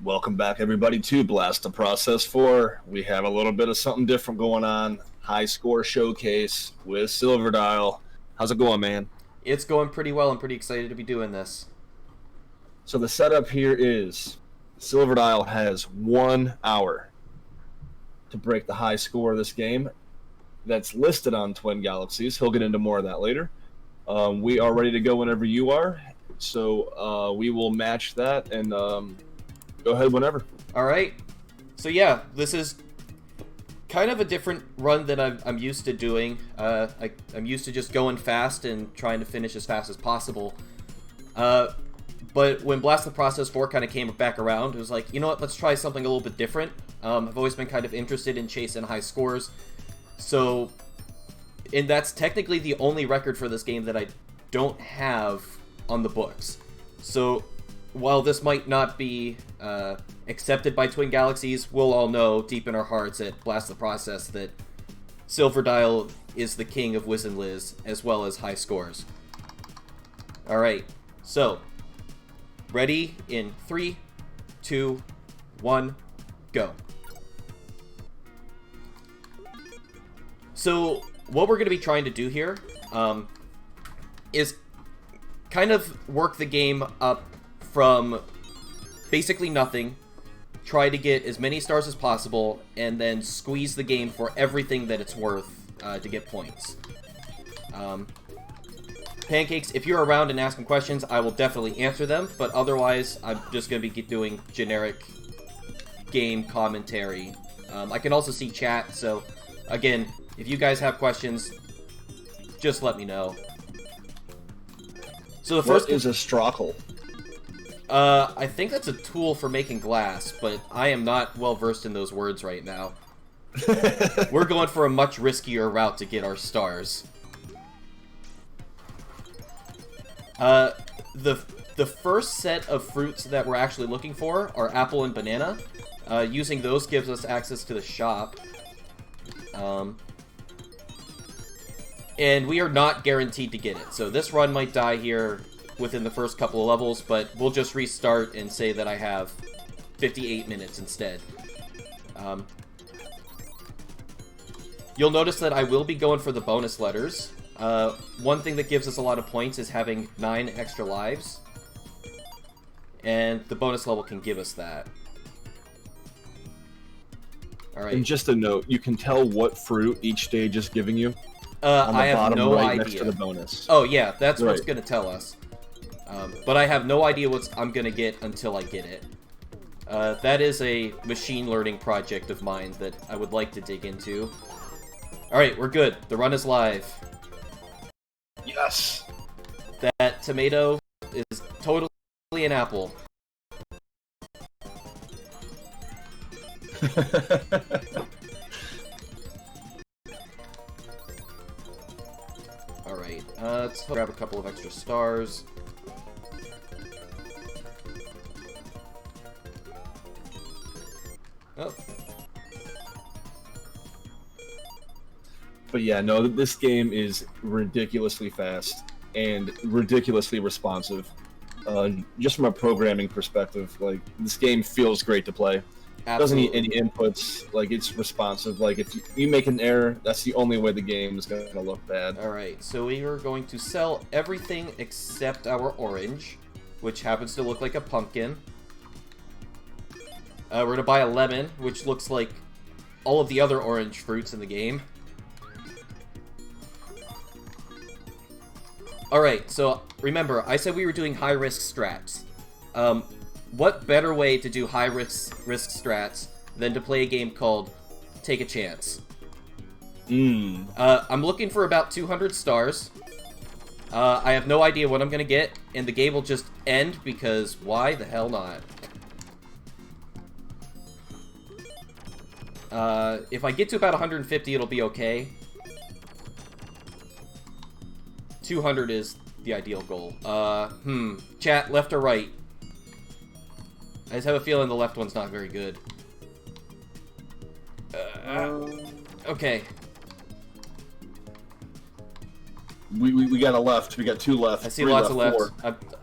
Welcome back, everybody, to Blast the Process 4. We have a little bit of something different going on. High score showcase with SilverDile. How's it going, man? It's going pretty well. I'm pretty excited to be doing this. So the setup here is SilverDile has 1 hour to break the high score of this game that's listed on Twin Galaxies. He'll get into more of that later. We are ready to go whenever you are, so we will match that and go ahead whenever. All right. So yeah, this is kind of a different run than I'm used to doing. I'm used to just going fast and trying to finish as fast as possible. But when Blast the Process 4 kind of came back around, it was like, you know what, let's try something a little bit different. I've always been kind of interested in chasing high scores. So, and that's technically the only record for this game that I don't have on the books. So, while this might not be accepted by Twin Galaxies, we'll all know deep in our hearts at Blast the Process that SilverDile is the king of Wiz and Liz, as well as high scores. Alright, so, ready in 3, 2, 1, go. So, what we're going to be trying to do here is kind of work the game up from basically nothing, try to get as many stars as possible, and then squeeze the game for everything that it's worth to get points. Pancakes, if you're around and asking questions, I will definitely answer them, but otherwise, I'm just going to be doing generic game commentary. I can also see chat, so again, if you guys have questions, just let me know. So the first What is a strockle? I think that's a tool for making glass, but I am not well versed in those words right now. We're going for a much riskier route to get our stars. The first set of fruits that we're actually looking for are apple and banana. Using those gives us access to the shop. And we are not guaranteed to get it. So this run might die here within the first couple of levels, but we'll just restart and say that I have 58 minutes instead. You'll notice that I will be going for the bonus letters. One thing that gives us a lot of points is having 9 extra lives. And the bonus level can give us that. Alright. And just a note, you can tell what fruit each stage is giving you. On the I have bottom no right idea. next to the bonus. Oh yeah, that's Right. what's going to tell us. But I have no idea what I'm going to get until I get it. That is a machine learning project of mine that I would like to dig into. Alright, we're good. The run is live. Yes! That tomato is totally an apple. Alright, let's grab a couple of extra stars. Oh. But yeah, no, this game is ridiculously fast and ridiculously responsive. Just from a programming perspective, like, this game feels great to play. Doesn't need any inputs, like, it's responsive. Like, if you make an error, that's the only way the game is going to look bad. Alright, so we are going to sell everything except our orange, which happens to look like a pumpkin. We're going to buy a lemon, which looks like all of the other orange fruits in the game. Alright, so remember, I said we were doing high-risk strats. What better way to do high-risk strats than to play a game called Take a Chance? I'm looking for about 200 stars. I have no idea what I'm going to get, and the game will just end because why the hell not? If I get to about 150, it'll be okay. 200 is the ideal goal. Chat, left or right? I just have a feeling the left one's not very good. Okay. We got a left. We got 2 left. I see 3 lots left, of lefts.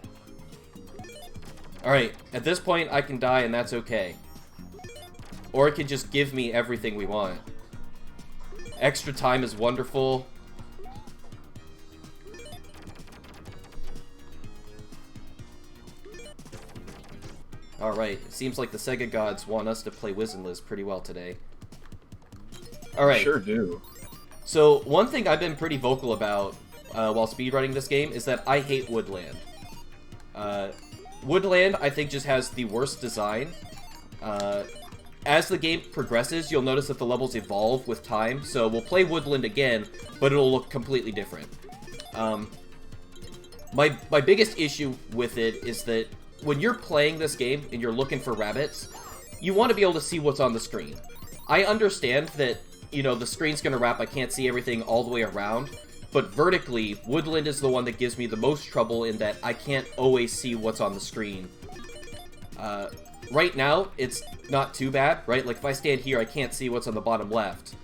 Alright, at this point I can die and that's okay. Or it can just give me everything we want. Extra time is wonderful. Alright, it seems like the Sega gods want us to play Wiz and Liz pretty well today. Alright. Sure do. So, one thing I've been pretty vocal about while speedrunning this game is that I hate Woodland. Woodland, I think, just has the worst design. As the game progresses, you'll notice that the levels evolve with time, so we'll play Woodland again, but it'll look completely different. My biggest issue with it is that when you're playing this game and you're looking for rabbits, you want to be able to see what's on the screen. I understand that, you know, the screen's going to wrap, I can't see everything all the way around, but vertically, Woodland is the one that gives me the most trouble in that I can't always see what's on the screen. Right now, it's not too bad, right? Like, if I stand here, I can't see what's on the bottom left.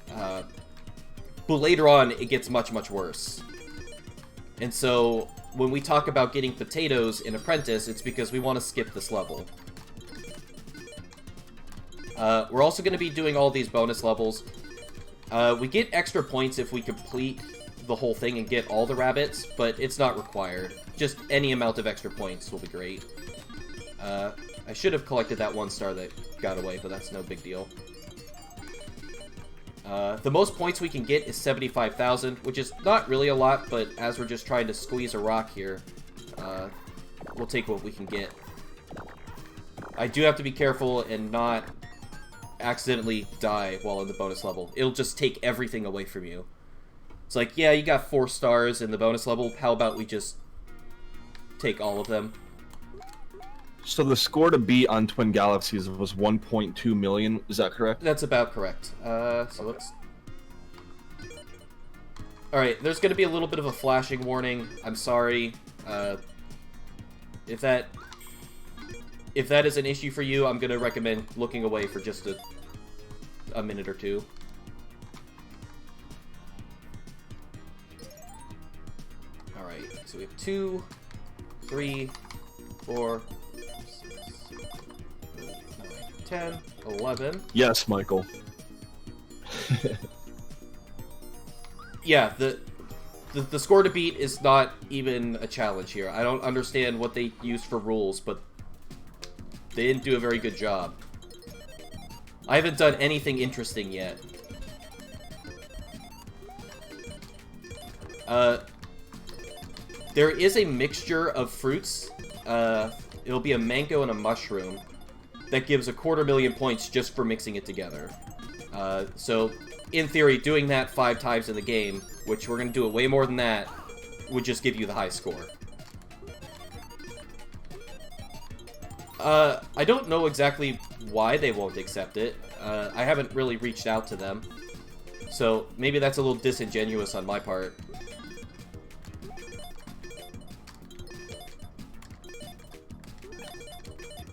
But later on, it gets much, much worse. And so, when we talk about getting potatoes in Apprentice, it's because we want to skip this level. We're also going to be doing all these bonus levels. We get extra points if we complete the whole thing and get all the rabbits, but it's not required. Just any amount of extra points will be great. I should have collected that 1 star that got away, but that's no big deal. The most points we can get is 75,000, which is not really a lot, but as we're just trying to squeeze a rock here, we'll take what we can get. I do have to be careful and not accidentally die while in the bonus level. It'll just take everything away from you. It's like, yeah, you got 4 stars in the bonus level, how about we just take all of them? So the score to beat on Twin Galaxies was 1.2 million, is that correct? That's about correct. So let's... Alright, there's going to be a little bit of a flashing warning. I'm sorry. If that is an issue for you, I'm going to recommend looking away for just a minute or two. Alright, so we have 2, 3, 4, 10, 11. Yes, Michael. Yeah, the score to beat is not even a challenge here. I don't understand what they used for rules, but they didn't do a very good job. I haven't done anything interesting yet. There is a mixture of fruits. It'll be a mango and a mushroom that gives 250,000 points just for mixing it together. So, in theory, doing that 5 times in the game, which we're going to do it way more than that, would just give you the high score. I don't know exactly why they won't accept it. I haven't really reached out to them. So, maybe that's a little disingenuous on my part.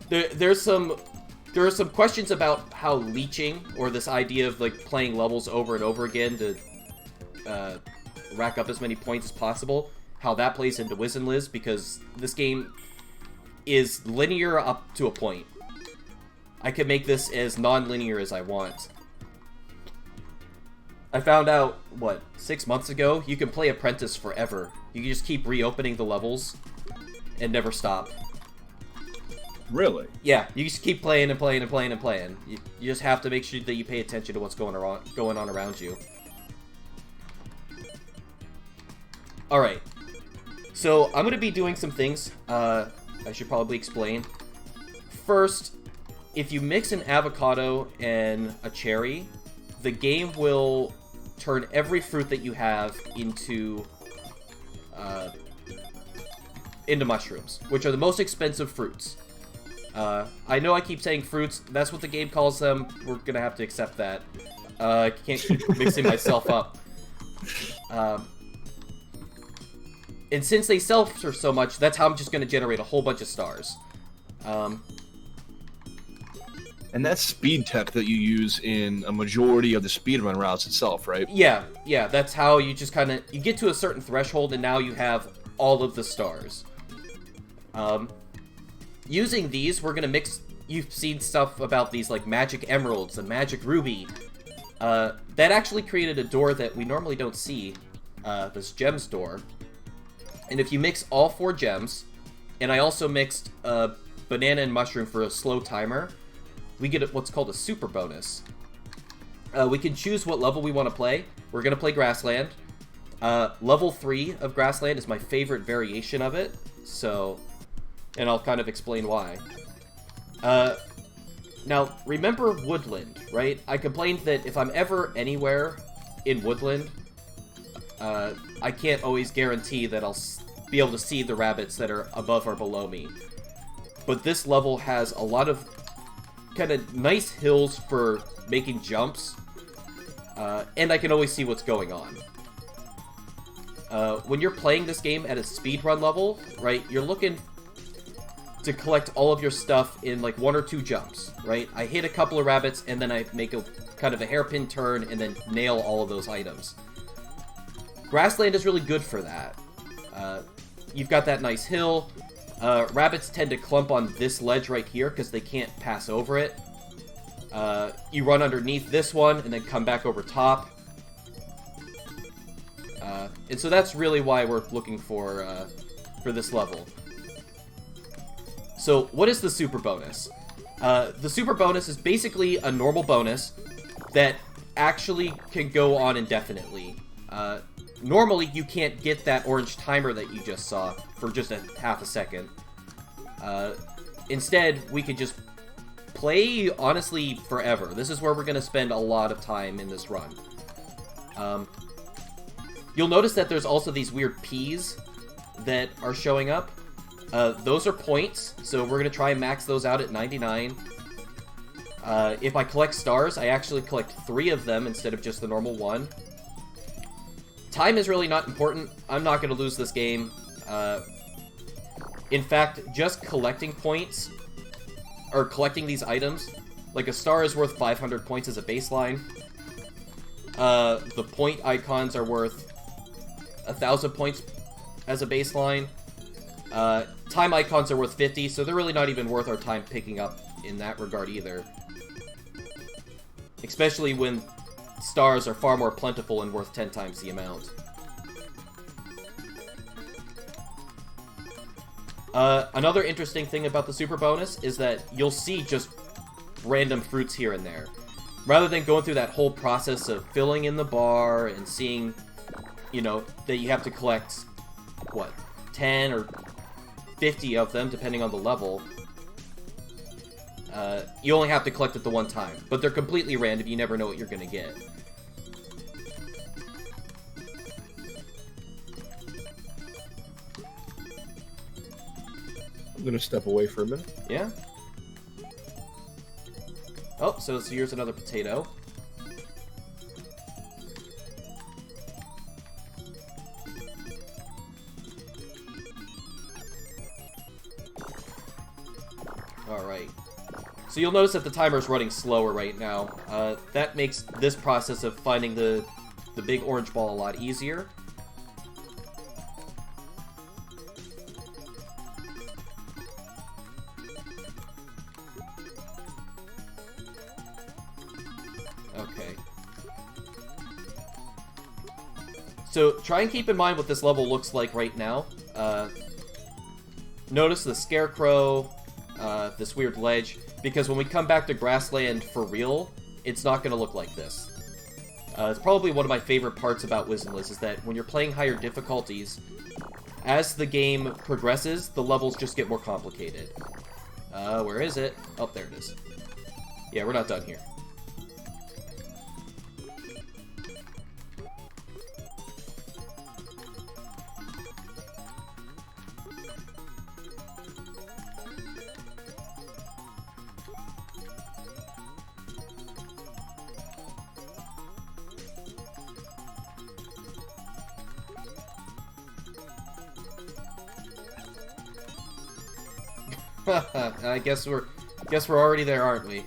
There are some questions about how leeching, or this idea of like playing levels over and over again to rack up as many points as possible, how that plays into Wiz and Liz, because this game is linear up to a point. I can make this as non-linear as I want. I found out, 6 months ago, you can play Apprentice forever. You can just keep reopening the levels and never stop. Really? Yeah, you just keep playing and playing and playing and playing. You just have to make sure that you pay attention to what's going on around you. Alright. So, I'm going to be doing some things I should probably explain. First, if you mix an avocado and a cherry, the game will turn every fruit that you have into mushrooms, which are the most expensive fruits. I know I keep saying fruits, that's what the game calls them, we're gonna have to accept that. I can't keep mixing myself up. And since they sell for so much, that's how I'm just gonna generate a whole bunch of stars. And that's speed tech that you use in a majority of the speedrun routes itself, right? Yeah, that's how you just you get to a certain threshold and now you have all of the stars. Using these, we're gonna mix... You've seen stuff about these, like, magic emeralds and magic ruby. That actually created a door that we normally don't see, this gems door. And if you mix all 4 gems, and I also mixed banana and mushroom for a slow timer, we get what's called a super bonus. We can choose what level we want to play. We're going to play Grassland. Level 3 of Grassland is my favorite variation of it, so... And I'll kind of explain why. Now, remember Woodland, right? I complained that if I'm ever anywhere in Woodland, I can't always guarantee that I'll be able to see the rabbits that are above or below me. But this level has a lot of kind of nice hills for making jumps, and I can always see what's going on. When you're playing this game at a speedrun level, right, you're looking to collect all of your stuff in like 1 or 2 jumps, right? I hit a couple of rabbits, and then I make a kind of a hairpin turn, and then nail all of those items. Grassland is really good for that. You've got that nice hill. Rabbits tend to clump on this ledge right here because they can't pass over it. You run underneath this one and then come back over top. And so that's really why we're looking for this level. So what is the super bonus? The super bonus is basically a normal bonus that actually can go on indefinitely. Normally, you can't get that orange timer that you just saw for just a half a second. Instead, we could just play, honestly, forever. This is where we're going to spend a lot of time in this run. You'll notice that there's also these weird P's that are showing up. Those are points, so we're going to try and max those out at 99. If I collect stars, I actually collect 3 of them instead of just the normal 1. Time is really not important. I'm not going to lose this game. In fact, just collecting points, or collecting these items, like a star is worth 500 points as a baseline. The point icons are worth 1,000 points as a baseline. Time icons are worth 50, so they're really not even worth our time picking up in that regard either. Especially when stars are far more plentiful and worth 10 times the amount. Another interesting thing about the super bonus is that you'll see just random fruits here and there. Rather than going through that whole process of filling in the bar and seeing, you know, that you have to collect, what, 10 or 50 of them, depending on the level. You only have to collect it the one time, but they're completely random. You never know what you're going to get. I'm going to step away for a minute. Yeah. Oh, so here's another potato. Alright. So you'll notice that the timer's running slower right now. That makes this process of finding the big orange ball a lot easier. Okay. So try and keep in mind what this level looks like right now. Notice the scarecrow, this weird ledge, because when we come back to Grassland for real, it's not going to look like this. It's probably one of my favorite parts about Wisdomless is that when you're playing higher difficulties, as the game progresses, the levels just get more complicated. Where is it? Oh, there it is. Yeah, we're not done here. I guess we're already there, aren't we?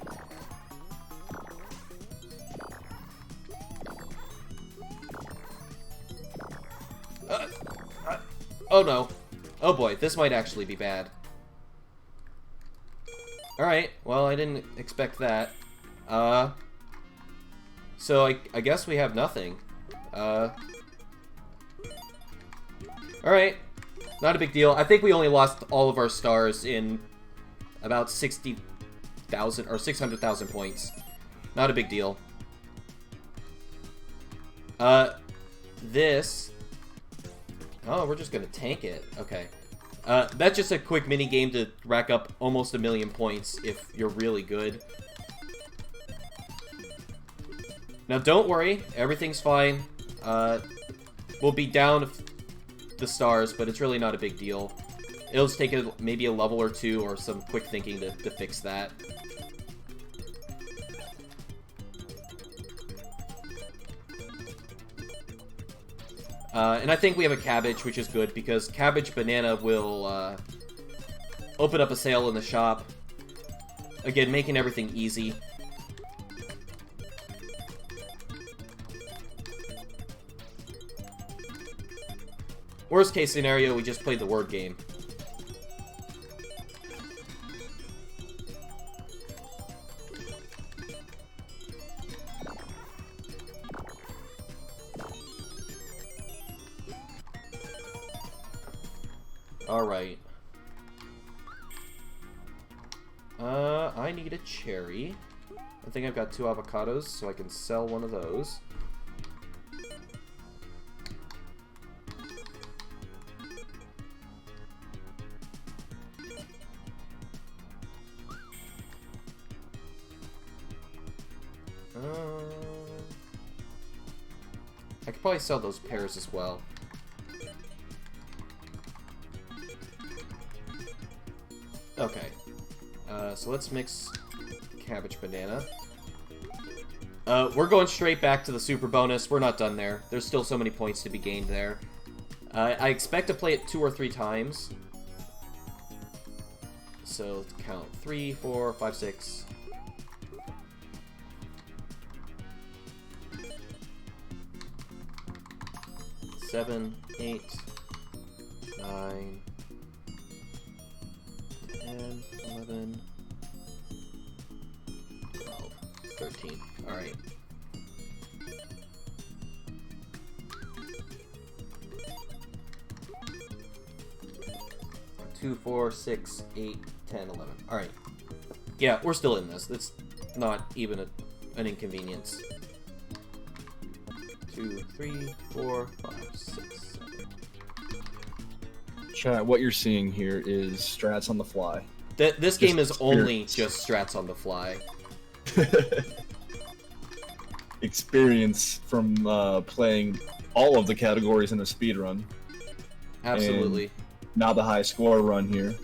Oh no. Oh boy, this might actually be bad. Alright, well, I didn't expect that. So I guess we have nothing. Alright. Not a big deal. I think we only lost all of our stars in about 60,000 or 600,000 points. Not a big deal. This... Oh, we're just gonna tank it. Okay. That's just a quick mini game to rack up almost 1,000,000 points if you're really good. Now, don't worry. Everything's fine. We'll be down the stars, but it's really not a big deal. It'll just take maybe a level or two or some quick thinking to fix that. And I think we have a cabbage, which is good, because cabbage banana will open up a sale in the shop. Again, making everything easy. Worst case scenario, we just played the word game. Alright. I need a cherry. I think I've got 2 avocados, so I can sell one of those. I could probably sell those pears as well. Okay. So let's mix cabbage banana. We're going straight back to the super bonus. We're not done there. There's still so many points to be gained there. I expect to play it 2 or 3 times. So let's count 3, 4, 5, 6. Seven, 8, 9, 10, 11, 12, 13. Alright. Two, 4, 6, 8, 10, 11. Alright. Yeah, we're still in this. It's not even an inconvenience. 2, 3, 4, 5, 6, 7. Chat, what you're seeing here is strats on the fly. This game is only just strats on the fly. Experience from playing all of the categories in a speedrun. Absolutely. And now the high score run here.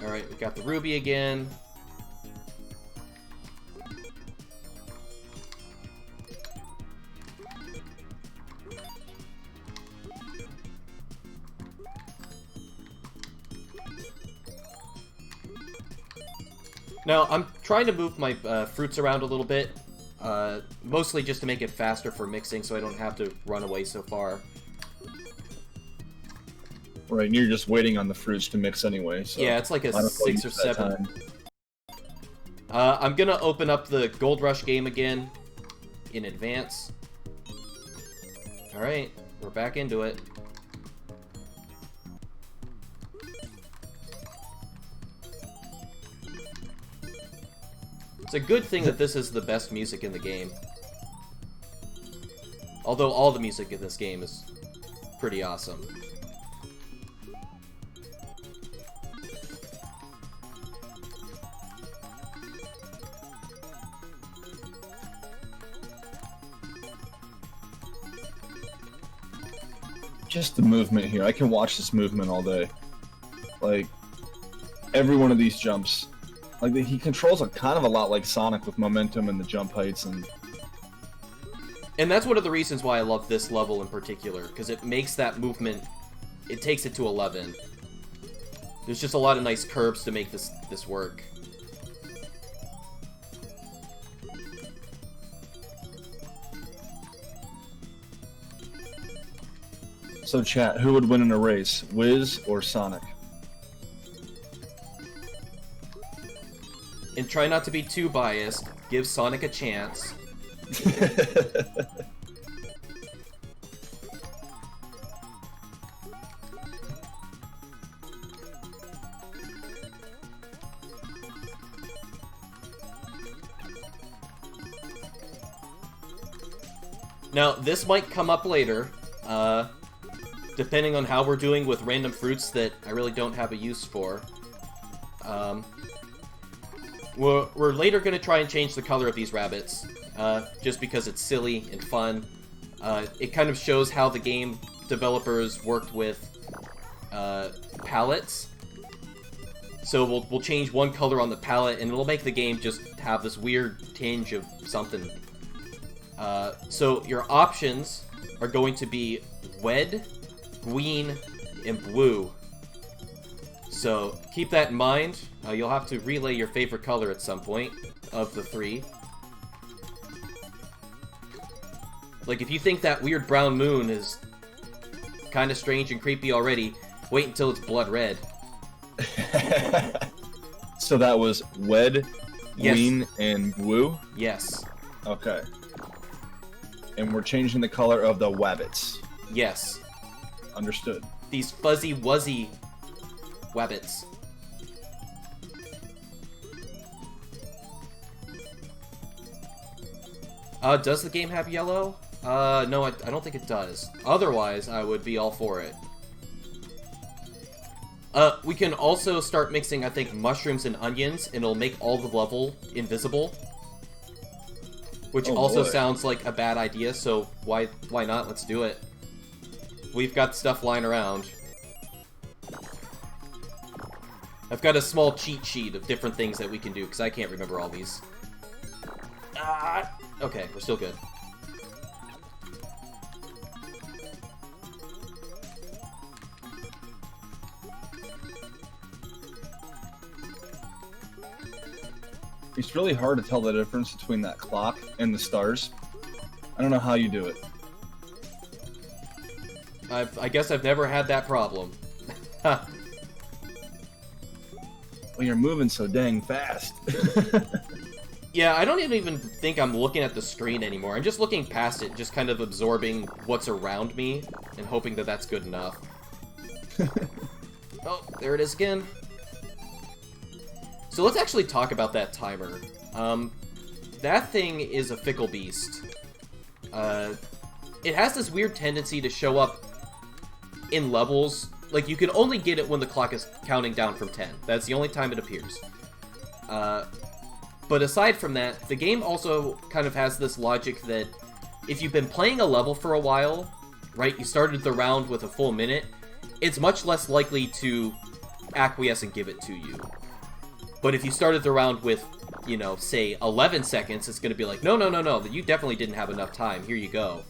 Alright, we got the ruby again. Now, I'm trying to move my fruits around a little bit, mostly just to make it faster for mixing so I don't have to run away so far. Right, and you're just waiting on the fruits to mix anyway. So yeah, it's like a 6 or 7. I'm gonna open up the Gold Rush game again in advance. Alright, we're back into it. It's a good thing that this is the best music in the game. Although all the music in this game is pretty awesome. Just the movement here. I can watch this movement all day. Like, every one of these jumps. Like, he controls it kind of a lot like Sonic with momentum and the jump heights and... And that's one of the reasons why I love this level in particular, because it makes that movement... It takes it to 11. There's just a lot of nice curves to make this work. So chat, who would win in a race, Wiz or Sonic? And try not to be too biased. Give Sonic a chance. Now, this might come up later, depending on how we're doing with random fruits that I really don't have a use for. We're later going to try and change the color of these rabbits, just because it's silly and fun. It kind of shows how the game developers worked with palettes. So we'll change one color on the palette, and it'll make the game just have this weird tinge of something. So your options are going to be red, green, and blue. So keep that in mind. You'll have to relay your favorite color at some point of the three. Like, if you think that weird brown moon is kind of strange and creepy already, wait until it's blood red. So that was red, green, Yes. and blue? Yes. Okay. And we're changing the color of the wabbits. Yes. Understood. These fuzzy wuzzy wabbits. Does the game have yellow? No, I don't think it does. Otherwise, I would be all for it. We can also start mixing, I think, mushrooms and onions, and it'll make all the level invisible. Which also sounds like a bad idea, so why not? Let's do it. We've got stuff lying around. I've got a small cheat sheet of different things that we can do, because I can't remember all these. Okay, we're still good. It's really hard to tell the difference between that clock and the stars. I don't know how you do it. I guess I've never had that problem. Well, you're moving so dang fast. Yeah, I don't even think I'm looking at the screen anymore. I'm just looking past it, just kind of absorbing what's around me, and hoping that that's good enough. Oh, there it is again. So let's actually talk about that timer. That thing is a fickle beast. It has this weird tendency to show up in levels. Like, you can only get it when the clock is counting down from 10. That's the only time it appears. But aside from that, the game also kind of has this logic that if you've been playing a level for a while, right, you started the round with a full minute, it's much less likely to acquiesce and give it to you. But if you started the round with, you know, say 11 seconds, it's going to be like, no, you definitely didn't have enough time, here you go.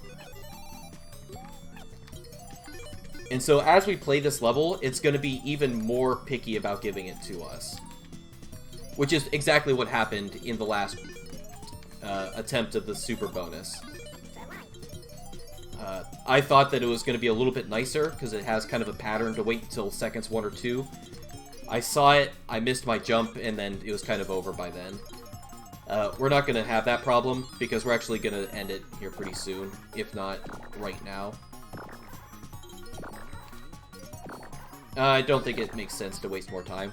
And so as we play this level, it's going to be even more picky about giving it to us. Which is exactly what happened in the last attempt of the super bonus. I thought that it was going to be a little bit nicer, because it has kind of a pattern to wait until seconds 1 or 2. I saw it, I missed my jump, and then it was kind of over by then. We're not going to have that problem, because we're actually going to end it here pretty soon, if not right now. I don't think it makes sense to waste more time.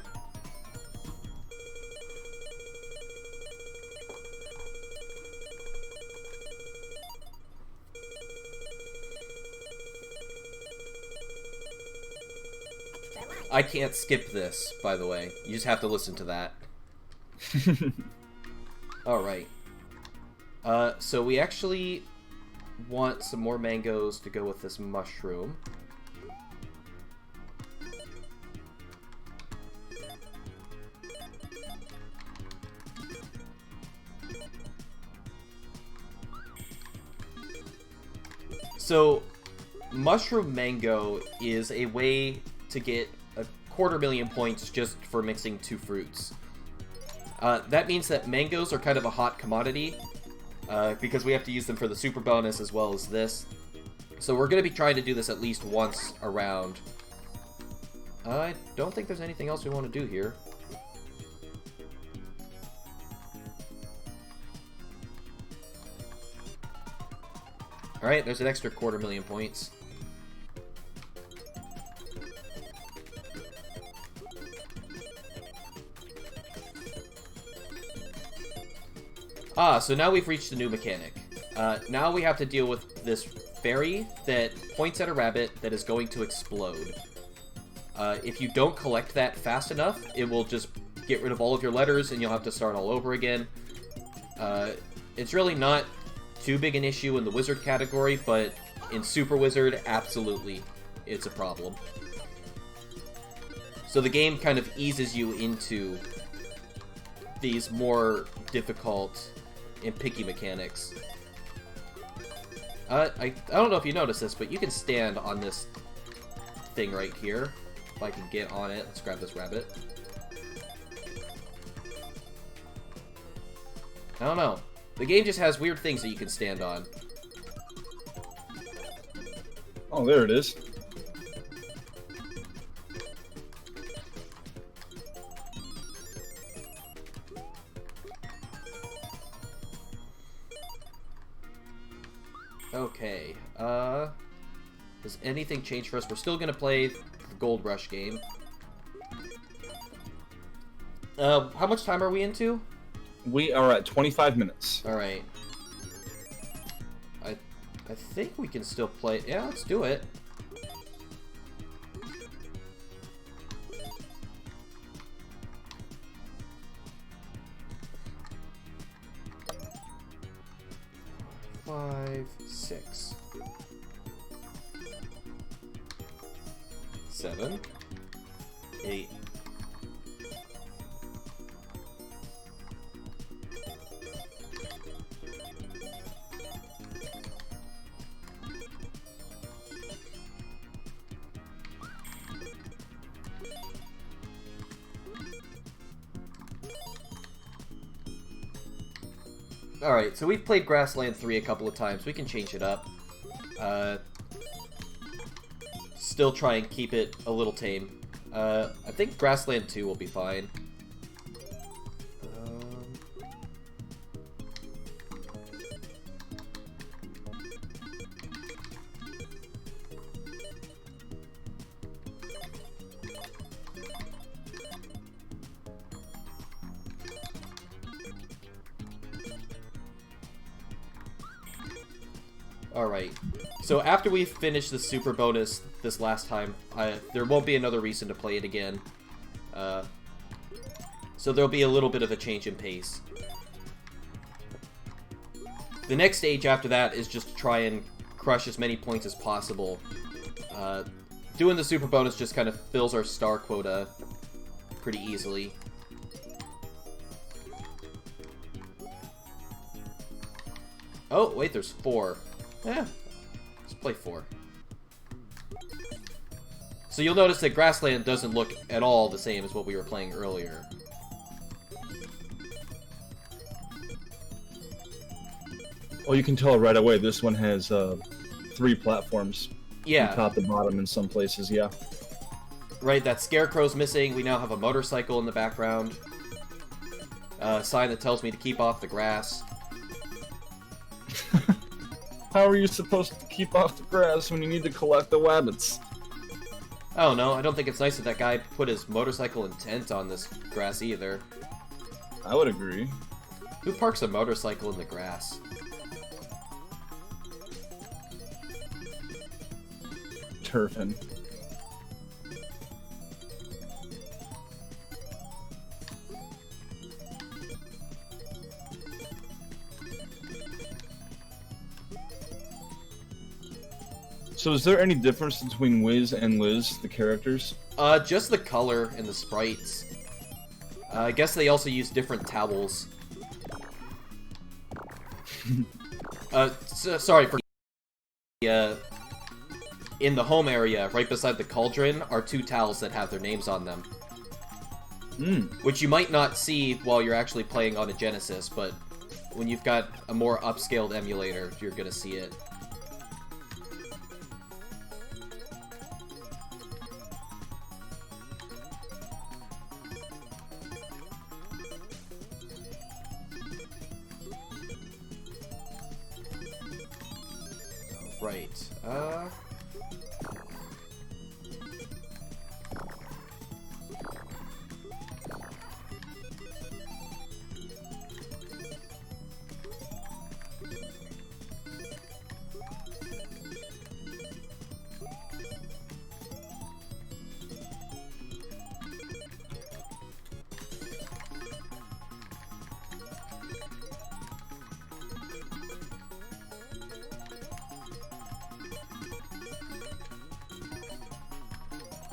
I can't skip this, by the way. You just have to listen to that. Alright. So we actually want some more mangoes to go with this mushroom. So, mushroom mango is a way to get 250,000 points just for mixing two fruits. That means that mangoes are kind of a hot commodity, because we have to use them for the super bonus as well as this. So we're going to be trying to do this at least once around. I don't think there's anything else we want to do here. Alright, there's an extra 250,000 points. Ah, so now we've reached a new mechanic. Now we have to deal with this fairy that points at a rabbit that is going to explode. If you don't collect that fast enough, it will just get rid of all of your letters and you'll have to start all over again. It's really not too big an issue in the wizard category, but in Super Wizard, absolutely, it's a problem. So the game kind of eases you into these more difficult and picky mechanics. I don't know if you noticed this, but you can stand on this thing right here. If I can get on it, let's grab this rabbit. I don't know. The game just has weird things that you can stand on. Oh, there it is. Okay, does anything change for us? We're still gonna play the Gold Rush game. How much time are we into? We are at 25 minutes. Alright. I think we can still play. Yeah, let's do it. Five, 6, 7, 8. Alright, so we've played Grassland 3 a couple of times. We can change it up. Still try and keep it a little tame. I think Grassland 2 will be fine. Alright, so after we finish the super bonus this last time, there won't be another reason to play it again. So there'll be a little bit of a change in pace. The next stage after that is just to try and crush as many points as possible. Doing the super bonus just kind of fills our star quota pretty easily. Oh, wait, there's 4. Yeah, let's play 4. So you'll notice that Grassland doesn't look at all the same as what we were playing earlier. Well, you can tell right away this one has 3 platforms. Yeah. From top to bottom in some places, yeah. Right, that scarecrow's missing. We now have a motorcycle in the background. A sign that tells me to keep off the grass. How are you supposed to keep off the grass when you need to collect the wabbits? I don't know. I don't think it's nice that that guy put his motorcycle and tent on this grass either. I would agree. Who parks a motorcycle in the grass? Turfin. So is there any difference between Wiz and Liz, the characters? Just the color and the sprites. I guess they also use different towels. Sorry for... in the home area, right beside the cauldron, are 2 towels that have their names on them. Which you might not see while you're actually playing on a Genesis, but when you've got a more upscaled emulator, you're gonna see it. Right.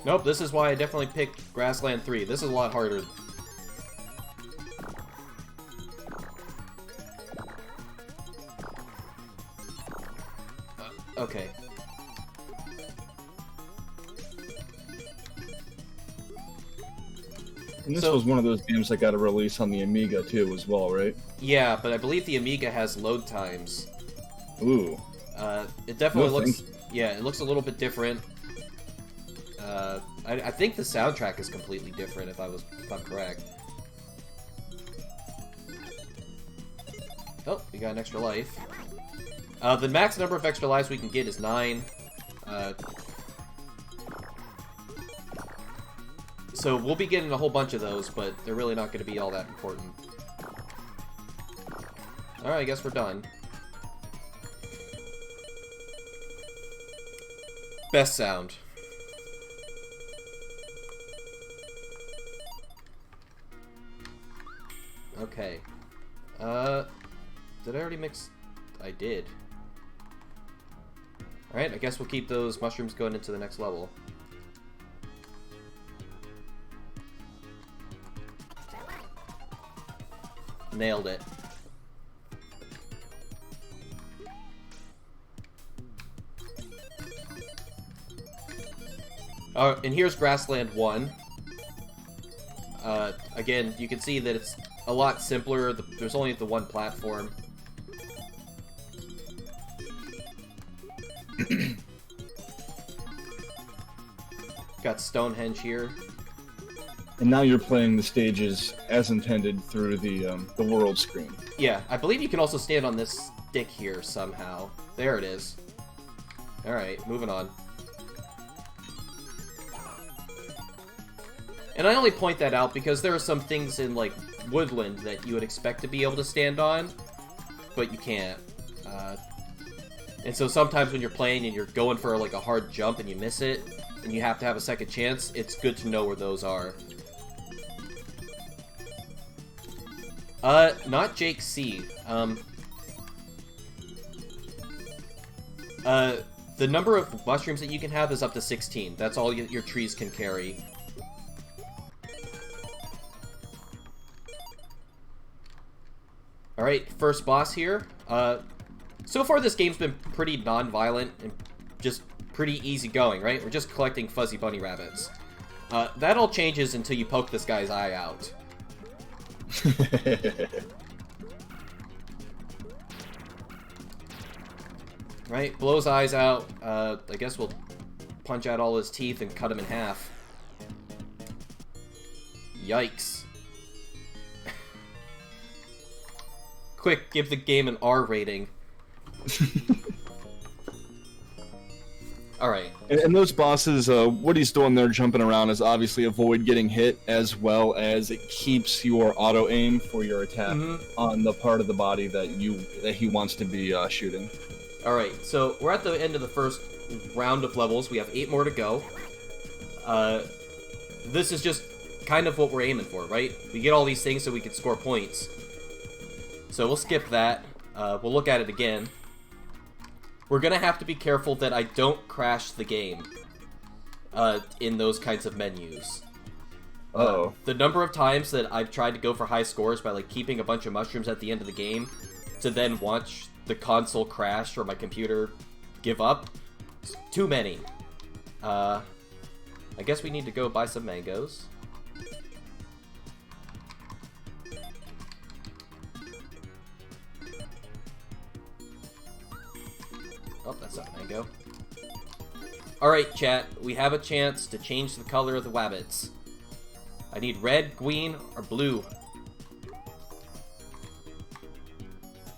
Nope, this is why I definitely picked Grassland 3. This is a lot harder. Okay. And this was one of those games that got a release on the Amiga too, as well, right? Yeah, but I believe the Amiga has load times. Ooh. It definitely No looks... Yeah, it looks a little bit different. I think the soundtrack is completely different, if I'm correct. Oh, we got an extra life. The max number of extra lives we can get is 9. So we'll be getting a whole bunch of those, but they're really not going to be all that important. Alright, I guess we're done. Best sound. Okay. Did I already mix? I did. Alright, I guess we'll keep those mushrooms going into the next level. Nailed it. And here's Grassland 1. Again, you can see that it's a lot simpler. There's only the one platform. Got Stonehenge here. And now you're playing the stages as intended through the world screen. Yeah, I believe you can also stand on this stick here somehow. There it is. Alright, moving on. And I only point that out because there are some things in, like, woodland that you would expect to be able to stand on, but you can't. And so sometimes when you're playing and you're going for, like, a hard jump and you miss it, and you have to have a second chance, it's good to know where those are. Not Jake C. The number of mushrooms that you can have is up to 16. That's all your trees can carry. Alright, first boss here. So far this game's been pretty non-violent and just pretty easygoing, right? We're just collecting fuzzy bunny rabbits. That all changes until you poke this guy's eye out. Right, blow his eyes out. I guess we'll punch out all his teeth and cut him in half. Yikes. Quick, give the game an R rating. Alright. And those bosses, what he's doing there jumping around is obviously avoid getting hit, as well as it keeps your auto-aim for your attack on the part of the body that he wants to be shooting. Alright, so we're at the end of the first round of levels. We have 8 more to go. This is just kind of what we're aiming for, right? We get all these things so we can score points. So we'll skip that. We'll look at it again. We're gonna have to be careful that I don't crash the game in those kinds of menus. Uh-oh. The number of times that I've tried to go for high scores by like keeping a bunch of mushrooms at the end of the game to then watch the console crash or my computer give up, it's too many. I guess we need to go buy some mangoes. Oh, that's not a mango. Alright, chat. We have a chance to change the color of the wabbits. I need red, green, or blue.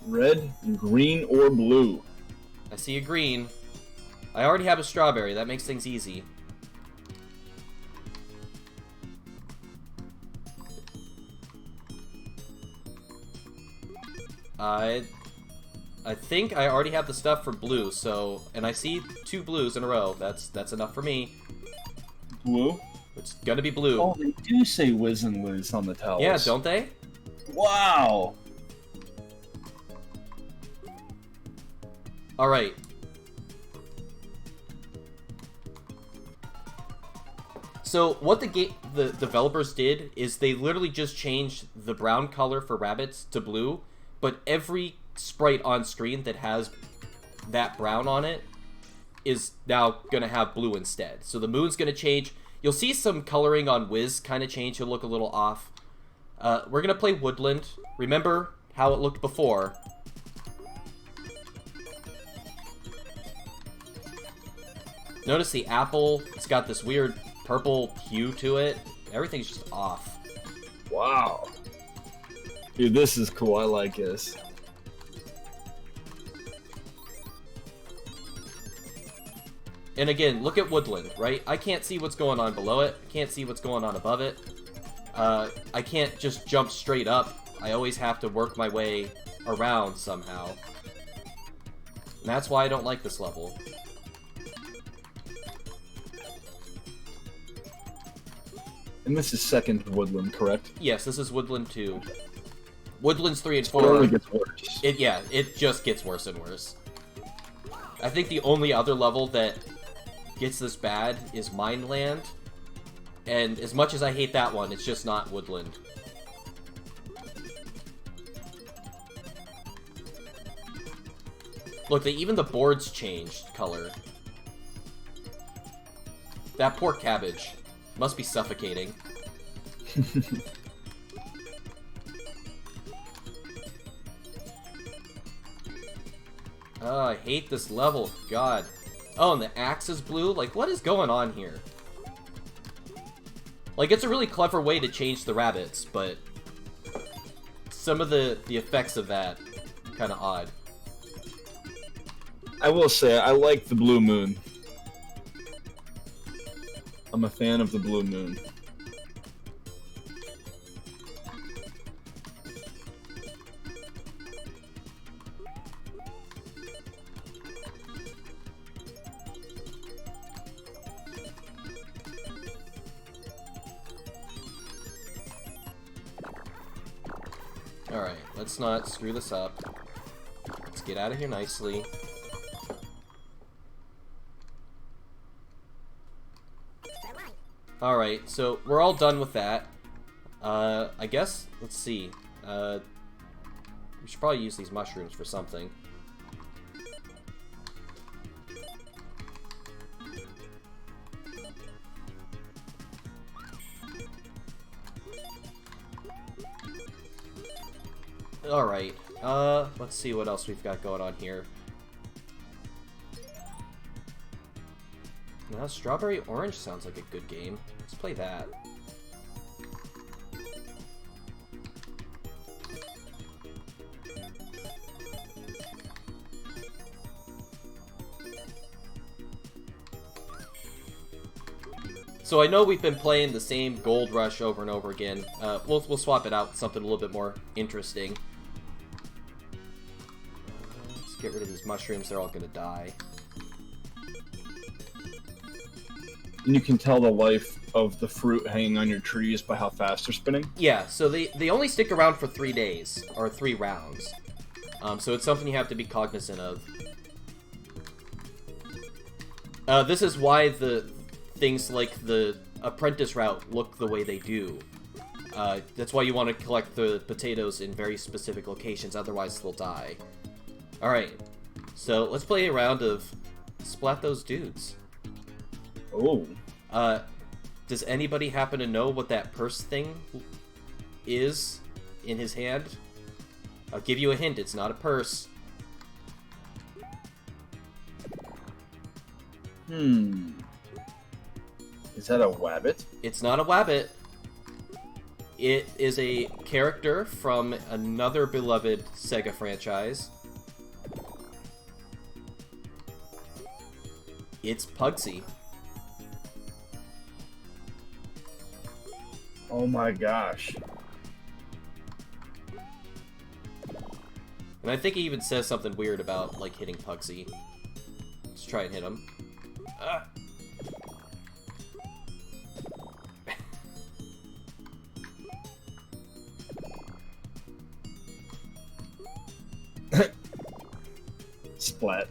Red, green, or blue. I see a green. I already have a strawberry. That makes things easy. I think I already have the stuff for blue, so... And I see 2 blues in a row. That's enough for me. Blue? It's gonna be blue. Oh, they do say Wiz and Liz on the towels. Yeah, don't they? Wow! Alright. So, what the developers did is they literally just changed the brown color for rabbits to blue, but every sprite on screen that has that brown on it is now gonna have blue instead. So the moon's gonna change. You'll see some coloring on Wiz kind of change. He'll look a little off. We're gonna play Woodland. Remember how it looked before. Notice the apple, it's got this weird purple hue to it. Everything's just off. Wow. Dude, this is cool. I like this. And again, look at Woodland, right? I can't see what's going on below it. I can't see what's going on above it. I can't just jump straight up. I always have to work my way around somehow. And that's why I don't like this level. And this is second Woodland, correct? Yes, this is Woodland 2. Woodlands 3 and It 4... only gets worse. It just gets worse and worse. I think the only other level that gets this bad is Mineland. And as much as I hate that one, it's just not Woodland. Look, even the boards changed color. That poor cabbage. Must be suffocating. Oh, I hate this level. God. Oh, and the axe is blue? Like, what is going on here? Like, it's a really clever way to change the rabbits, but... some of the effects of that, kind of odd. I will say, I like the blue moon. I'm a fan of the blue moon. Alright, let's not screw this up. Let's get out of here nicely. Alright, so we're all done with that. I guess, let's see. We should probably use these mushrooms for something. Alright, let's see what else we've got going on here. Now, Strawberry Orange sounds like a good game. Let's play that. So I know we've been playing the same Gold Rush over and over again. We'll swap it out with something a little bit more interesting. Let's get rid of these mushrooms. They're all gonna die. And you can tell the life of the fruit hanging on your trees by how fast they're spinning? Yeah, so they only stick around for 3 days, or 3 rounds. So it's something you have to be cognizant of. This is why the things like the apprentice route look the way they do. That's why you want to collect the potatoes in very specific locations, otherwise they'll die. Alright, so let's play a round of Splat Those Dudes. Oh. Does anybody happen to know what that purse thing is in his hand? I'll give you a hint, it's not a purse. Is that a wabbit? It's not a wabbit. It is a character from another beloved Sega franchise. It's Pugsy. Oh my gosh. And I think he even says something weird about, like, hitting Pugsy. Let's try and hit him. Ah. Splat.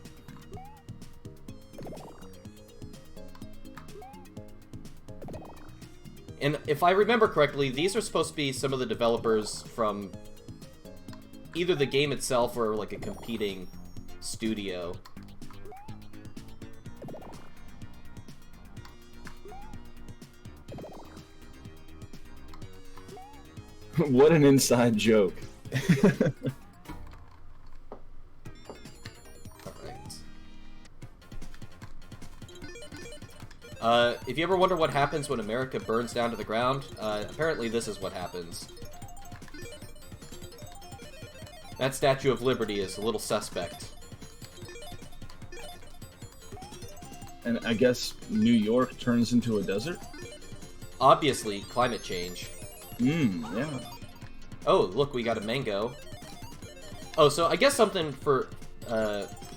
And if I remember correctly, these are supposed to be some of the developers from either the game itself or like a competing studio. What an inside joke. If you ever wonder what happens when America burns down to the ground, apparently this is what happens. That Statue of Liberty is a little suspect. And I guess New York turns into a desert? Obviously, climate change. Yeah. Oh, look, we got a mango. Oh, so I guess something for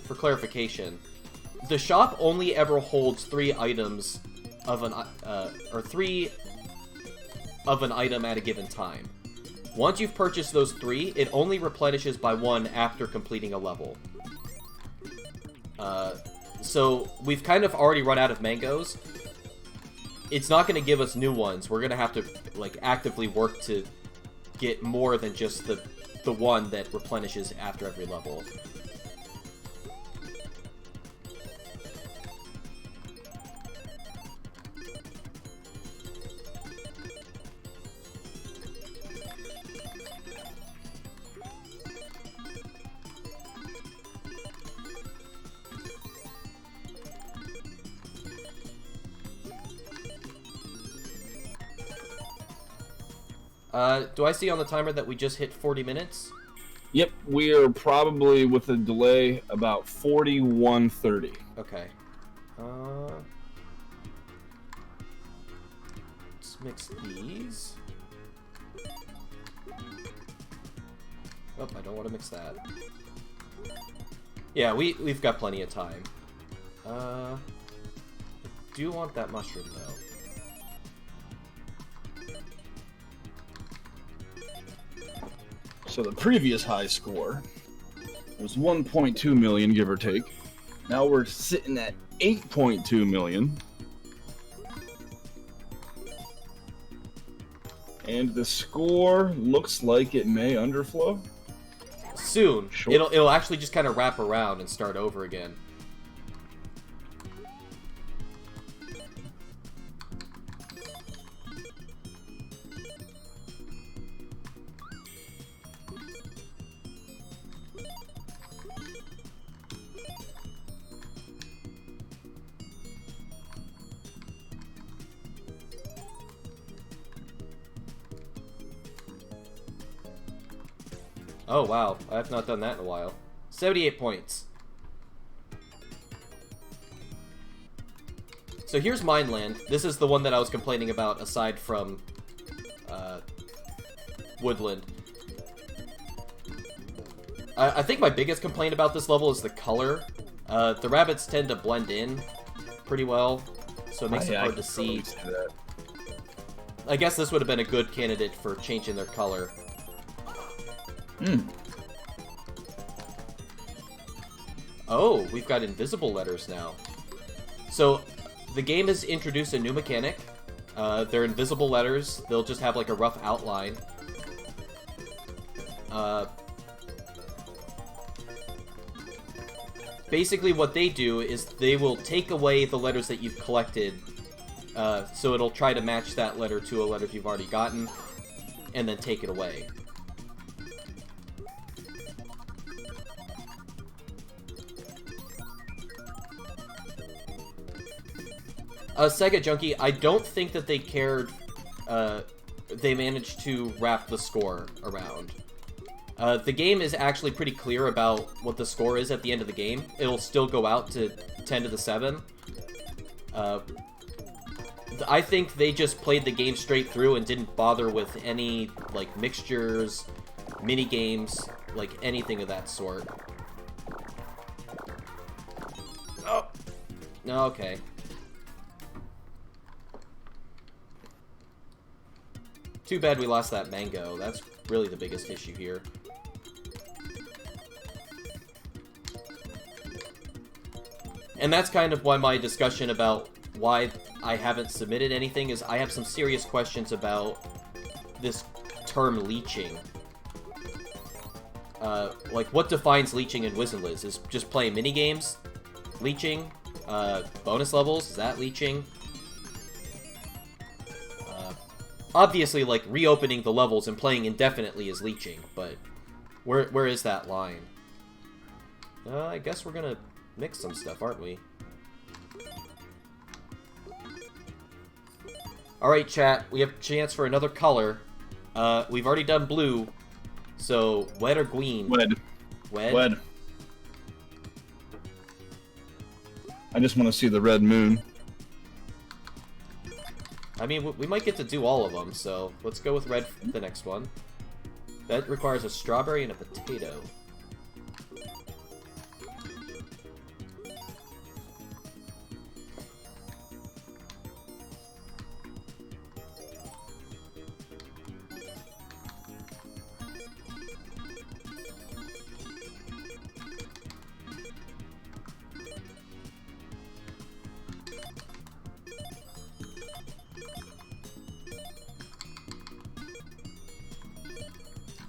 clarification. The shop only ever holds 3 items of an or 3 of an item at a given time. Once you've purchased those 3, it only replenishes by 1 after completing a level. So we've kind of already run out of mangoes. It's not going to give us new ones. We're going to have to like actively work to get more than just the one that replenishes after every level. Do I see on the timer that we just hit 40 minutes? Yep, we are probably with a delay about 41:30. Okay. Let's mix these. Oh, I don't want to mix that. Yeah, we've got plenty of time. I do want that mushroom though. So the previous high score was 1.2 million, give or take. Now we're sitting at 8.2 million. And the score looks like it may underflow. Soon. Sure. It'll actually just kind of wrap around and start over again. Oh, wow. I have not done that in a while. 78 points. So here's Mineland. This is the one that I was complaining about aside from Woodland. I think my biggest complaint about this level is the color. The rabbits tend to blend in pretty well, so it makes it hard to see. I guess this would have been a good candidate for changing their color. Oh, we've got invisible letters now. So, the game has introduced a new mechanic. They're invisible letters. They'll just have like a rough outline. Basically what they do is they will take away the letters that you've collected. So it'll try to match that letter to a letter you've already gotten, and then take it away. Sega Junkie, I don't think that they cared. They managed to wrap the score around. The game is actually pretty clear about what the score is at the end of the game. It'll still go out to 10 to the 7, I think they just played the game straight through and didn't bother with any, like, mixtures, mini games, like, anything of that sort. Oh! Okay. Too bad we lost that mango. That's really the biggest issue here. And that's kind of why my discussion about why I haven't submitted anything is I have some serious questions about this term leeching. Like, what defines leeching in Wiz and Liz? Is just playing minigames? Leeching? Bonus levels? Is that leeching? Obviously, like, reopening the levels and playing indefinitely is leeching, but where is that line? I guess we're gonna mix some stuff, aren't we? Alright, chat, we have a chance for another color. We've already done blue, so wed or green? Wed. Wed? Wed. I just want to see the red moon. I mean, we might get to do all of them, so let's go with red for the next one. That requires a strawberry and a potato.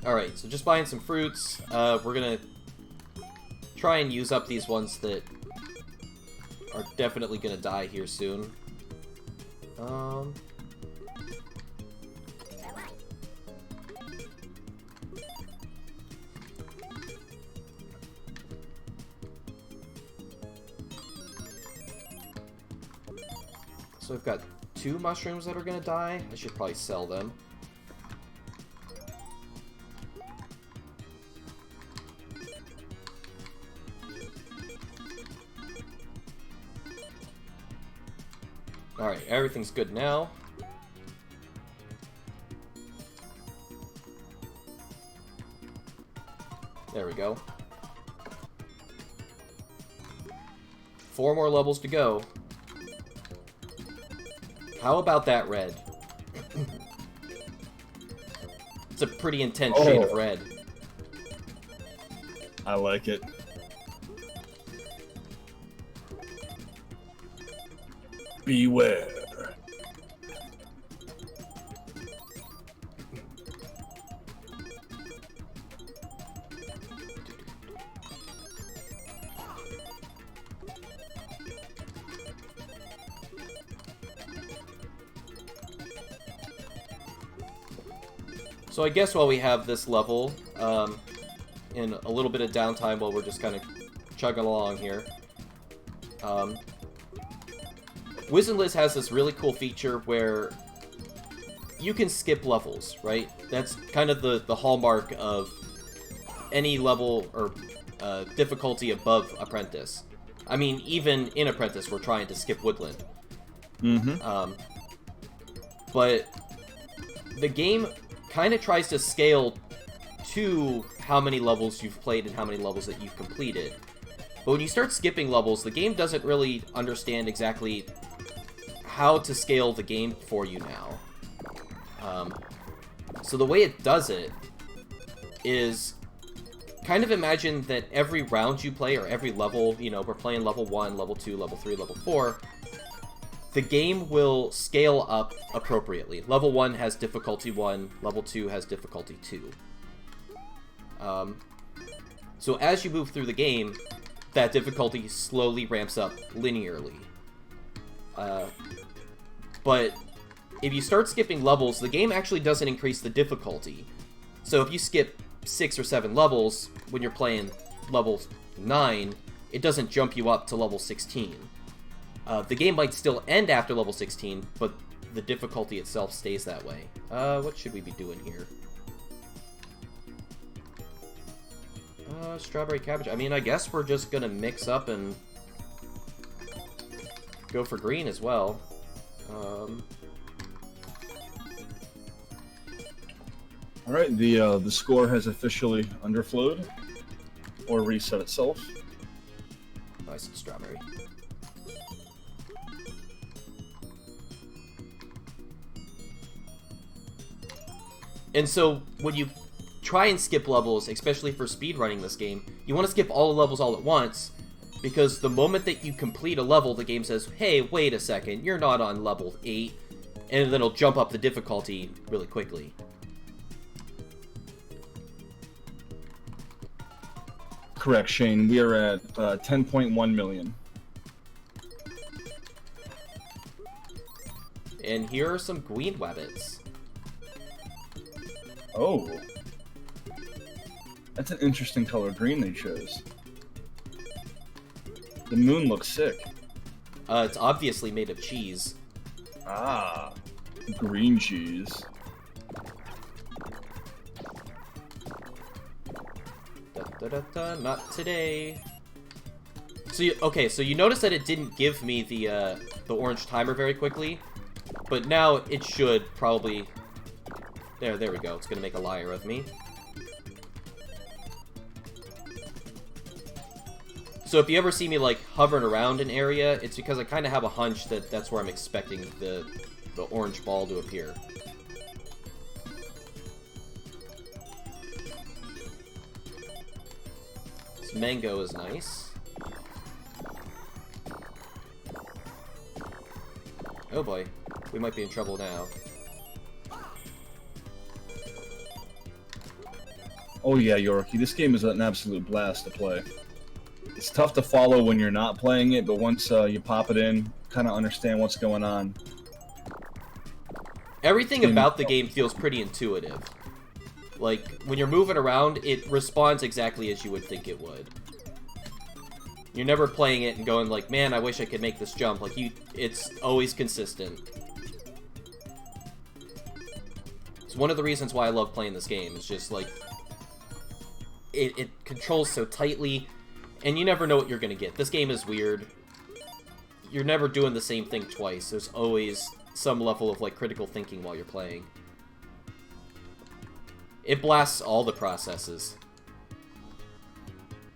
Alright, so just buying some fruits. We're gonna try and use up these ones that are definitely gonna die here soon. So I've got 2 mushrooms that are gonna die. I should probably sell them. Alright, everything's good now. There we go. 4 more levels to go. How about that red? It's a pretty intense shade of red. I like it. Beware. So I guess while we have this level, in a little bit of downtime while we're just kind of chugging along here, Wiz and Liz has this really cool feature where you can skip levels, right? That's kind of the hallmark of any level or difficulty above Apprentice. I mean, even in Apprentice, we're trying to skip Woodland. Mm-hmm. But the game kind of tries to scale to how many levels you've played and how many levels that you've completed. But when you start skipping levels, the game doesn't really understand exactly how to scale the game for you now. So the way it does it is kind of imagine that every round you play, or every level, you know, we're playing level 1, level 2, level 3, level 4, the game will scale up appropriately. Level 1 has difficulty 1, level 2 has difficulty 2. So as you move through the game, that difficulty slowly ramps up linearly. But if you start skipping levels, the game actually doesn't increase the difficulty. So if you skip 6 or 7 levels, when you're playing level 9, it doesn't jump you up to level 16. The game might still end after level 16, but the difficulty itself stays that way. What should we be doing here? Strawberry cabbage. I mean, I guess we're just gonna mix up and go for green as well. All right, the score has officially underflowed or reset itself. Oh, I said strawberry. And so when you try and skip levels, especially for speedrunning this game, you want to skip all the levels all at once, because the moment that you complete a level, the game says, hey, wait a second, you're not on level 8, and then it'll jump up the difficulty really quickly. Correct, Shane. We are at 10.1 million. And here are some green wabbits. Oh. That's an interesting color green they chose. The moon looks sick. It's obviously made of cheese. Ah. Green cheese. Not today. So you notice that it didn't give me the orange timer very quickly, but now it should probably. There we go. It's gonna make a liar of me. So if you ever see me like hovering around an area, it's because I kind of have a hunch that that's where I'm expecting the orange ball to appear. This mango is nice. Oh boy, we might be in trouble now. Oh yeah, Yorkie, this game is an absolute blast to play. It's tough to follow when you're not playing it, but once you pop it in, kind of understand what's going on. Everything about the game feels pretty intuitive. Like, when you're moving around, it responds exactly as you would think it would. You're never playing it and going like, man, I wish I could make this jump. Like, it's always consistent. It's one of the reasons why I love playing this game. It's just, like, it controls so tightly, and you never know what you're going to get. This game is weird. You're never doing the same thing twice. There's always some level of, like, critical thinking while you're playing. It blasts all the processes.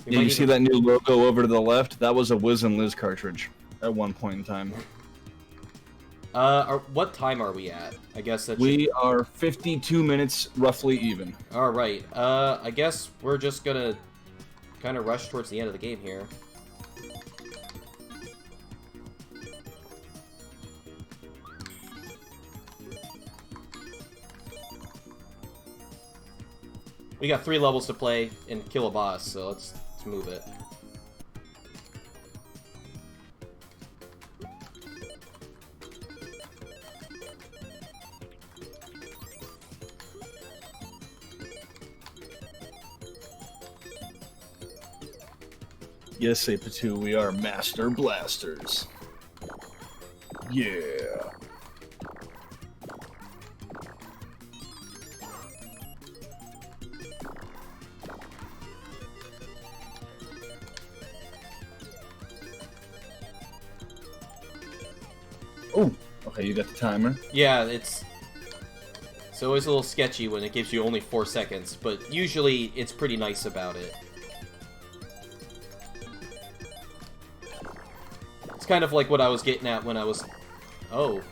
Yeah, you see that new logo over to the left? That was a Wiz and Liz cartridge at one point in time. What time are we at? I guess that we are 52 minutes, roughly even. Alright, I guess we're just gonna kind of rush towards the end of the game here. We got 3 levels to play and kill a boss, so let's move it. Yes, Apatu, we are Master Blasters. Yeah. Oh, okay, you got the timer. Yeah, it's always a little sketchy when it gives you only 4 seconds, but usually it's pretty nice about it. It's kind of like what I was getting at when I was... Oh,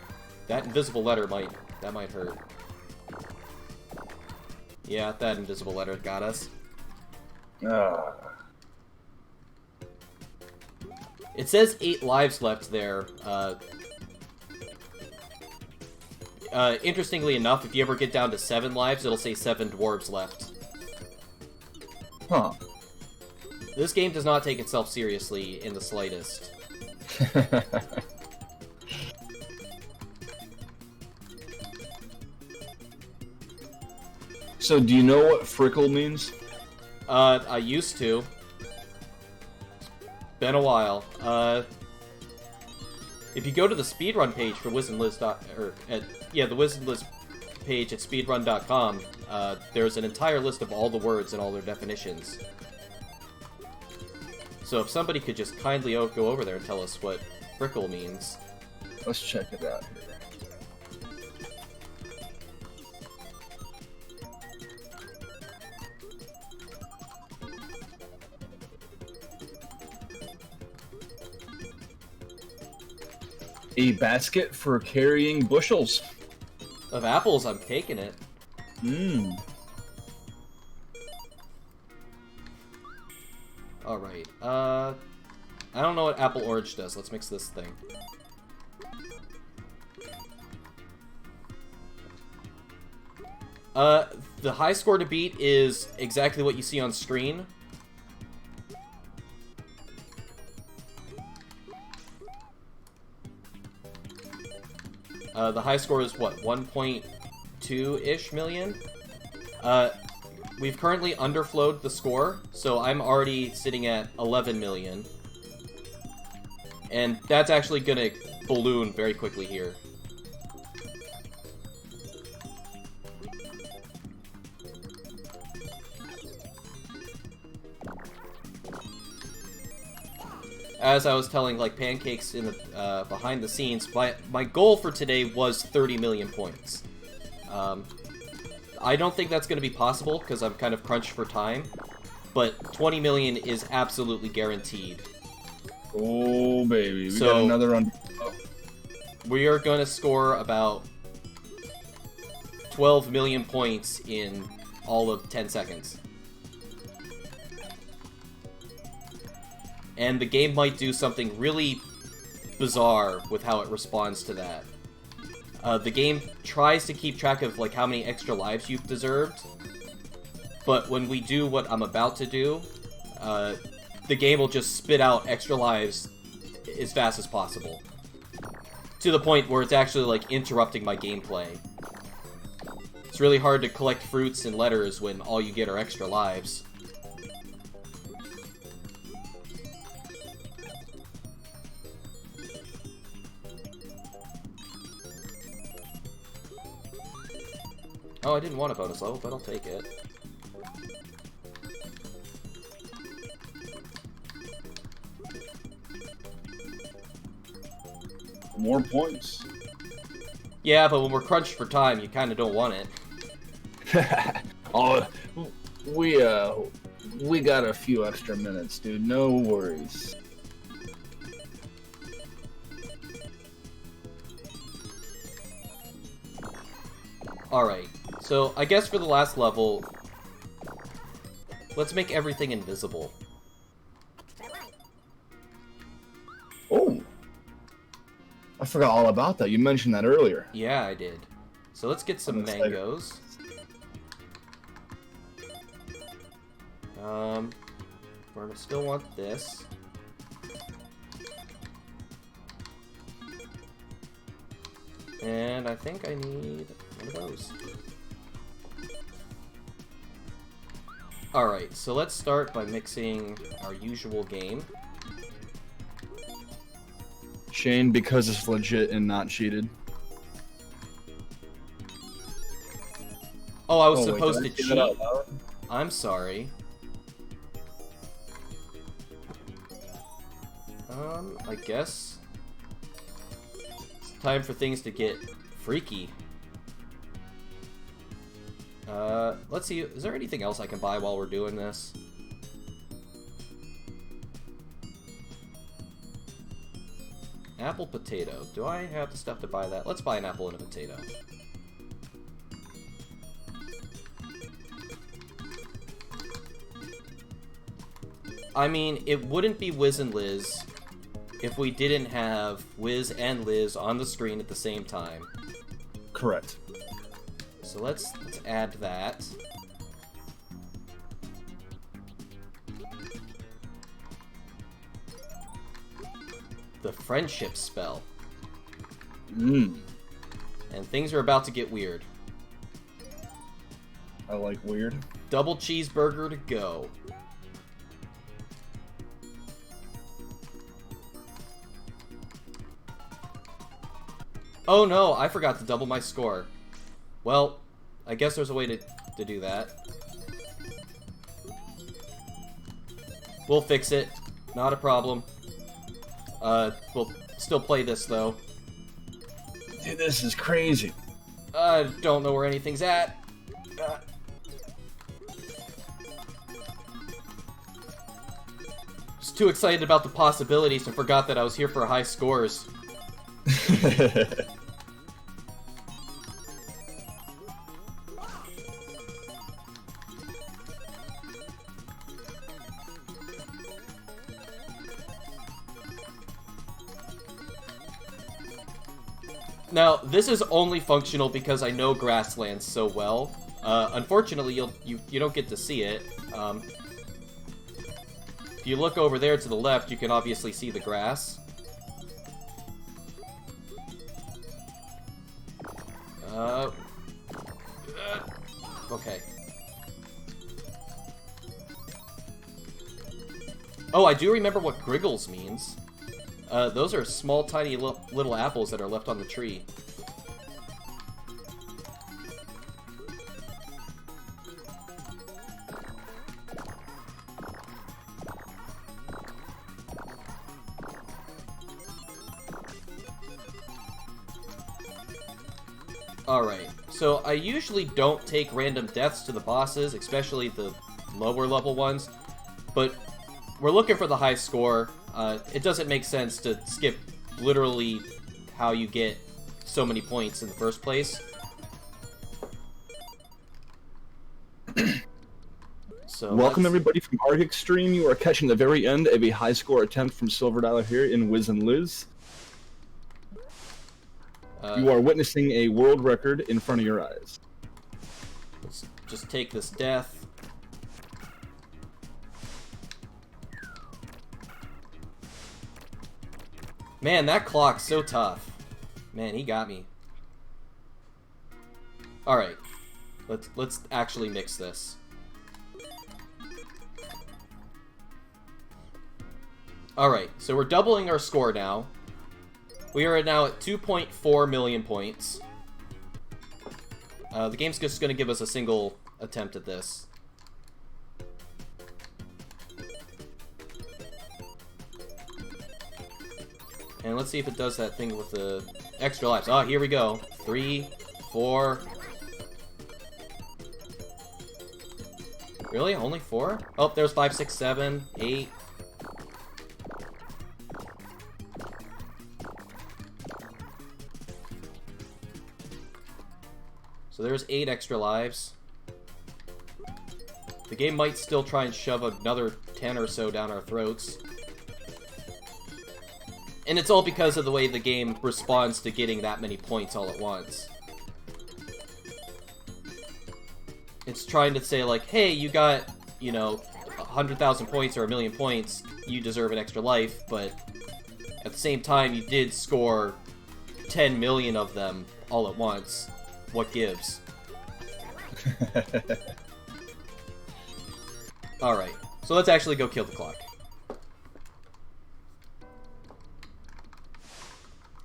that invisible letter might hurt. Yeah, that invisible letter got us. It says 8 lives left there. Interestingly enough, if you ever get down to 7 lives, it'll say 7 dwarves left. Huh. This game does not take itself seriously in the slightest. So, do you know what frickle means? I used to. It's been a while. If you go to the speedrun page for Wiz and Liz the Wiz and Liz page at speedrun.com, there's an entire list of all the words and all their definitions. So if somebody could just kindly go over there and tell us what frickle means. Let's check it out here. A basket for carrying bushels. Of apples, I'm taking it. Mmm. Alright, I don't know what apple orange does. Let's mix this thing. The high score to beat is exactly what you see on screen. The high score is, what, 1.2-ish million? We've currently underflowed the score, so I'm already sitting at 11 million. And that's actually gonna balloon very quickly here. As I was telling, like, Pancakes in the behind the scenes, my goal for today was 30 million points. I don't think that's going to be possible because I'm kind of crunched for time, but 20 million is absolutely guaranteed. Oh baby, we got another under. Oh. We are going to score about 12 million points in all of 10 seconds. And the game might do something really bizarre with how it responds to that. The game tries to keep track of, like, how many extra lives you've deserved, but when we do what I'm about to do, the game will just spit out extra lives as fast as possible. To the point where it's actually, like, interrupting my gameplay. It's really hard to collect fruits and letters when all you get are extra lives. Oh, I didn't want a bonus level, but I'll take it. More points. Yeah, but when we're crunched for time, you kind of don't want it. Oh, we got a few extra minutes, dude. No worries. Alright, so I guess for the last level, let's make everything invisible. Oh! I forgot all about that. You mentioned that earlier. Yeah, I did. So let's get some mangoes. We're gonna still want this. And I think I need one of those. Alright, so let's start by mixing our usual game. Shane, because it's legit and not cheated. Oh, I was wait, supposed did I to say that out loud? I'm sorry. I guess it's time for things to get freaky. Let's see, is there anything else I can buy while we're doing this? Apple potato. Do I have the stuff to buy that? Let's buy an apple and a potato. I mean, it wouldn't be Wiz and Liz if we didn't have Wiz and Liz on the screen at the same time. Correct. So let's add that. The friendship spell. Mmm. And things are about to get weird. I like weird. Double cheeseburger to go. Oh no, I forgot to double my score. Well, I guess there's a way to do that. We'll fix it. Not a problem. We'll still play this, though. Dude, this is crazy. I don't know where anything's at. Just too excited about the possibilities and forgot that I was here for high scores. Now, this is only functional because I know Grasslands so well. Unfortunately, you don't get to see it. If you look over there to the left, you can obviously see the grass. Okay. Oh, I do remember what Griggles means. Those are small, tiny little apples that are left on the tree. Alright, so I usually don't take random deaths to the bosses, especially the lower level ones, but we're looking for the high score. It doesn't make sense to skip literally how you get so many points in the first place. So welcome everybody from Arc Extreme. You are catching the very end of a high score attempt from SilverDile here in Wiz and Liz. You are witnessing a world record in front of your eyes. Let's just take this death. Man, that clock's so tough. Man, he got me. Alright. Let's actually mix this. Alright, so we're doubling our score now. We are now at 2.4 million points. The game's just going to give us a single attempt at this. And let's see if it does that thing with the extra lives. Ah, here we go. 3, 4. Really? Only 4? Oh, there's 5, 6, 7, 8. So there's 8 extra lives. The game might still try and shove another 10 or so down our throats. And it's all because of the way the game responds to getting that many points all at once. It's trying to say like, hey, you got, you know, 100,000 points or 1,000,000 points, you deserve an extra life, but at the same time you did score 10 million of them all at once. What gives? Alright, so let's actually go kill the clock.